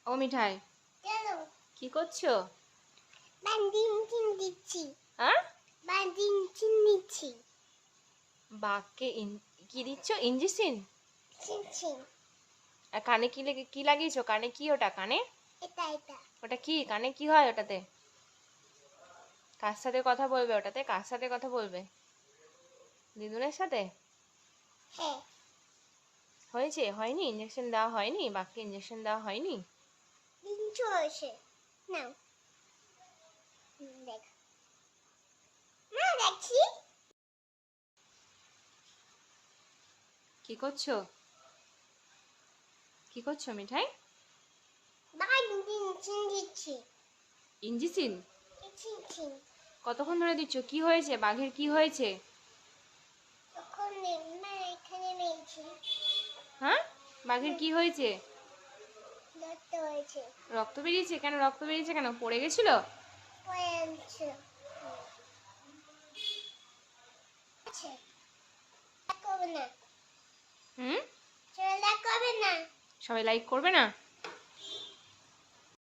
ও মিঠাই, চলো কি করছো? বান্ডিং চিন দিচ্ছি। হ্যাঁ, বান্ডিং চিন দিচ্ছি। বাঘকে কি দিচ্ছ? ইঞ্জেকশন? চিন চিন। আর কানে কি লাগিয়েছো? কানে কি ওটা? কানে এটা ওটা কি? কানে কি হয় ওটাতে? কার সাথে কথা বলবে ওটাতে? কার সাথে কথা বলবে? দিদুনের সাথে? হ্যাঁ। হয়েছে? হয়নি? ইঞ্জেকশন দেওয়া হয়নি? বাঘকে ইঞ্জেকশন দেওয়া হয়নি? দিন চলছে। নাও দেখ। না দেখছি। কি করছো? কি করছো মিঠাই? বান্ডিং চিন দিচ্ছি। ইঞ্জেকশন? চিন চিন। কতক্ষণ ধরে দিচ্ছ? কি হয়েছে? বাঘের কি হয়েছে? তখন মা এখানে মেয়েছি। হ্যাঁ, বাঘের কি হয়েছে? রক্ত হয়েছে। রক্ত বেরিয়েছে? কেন রক্ত বেরিয়েছে? কেন পড়ে গেছিল? পয়েন্টস। আচ্ছা করবে না। হুম, চলে করবে না। সবাই লাইক করবে না?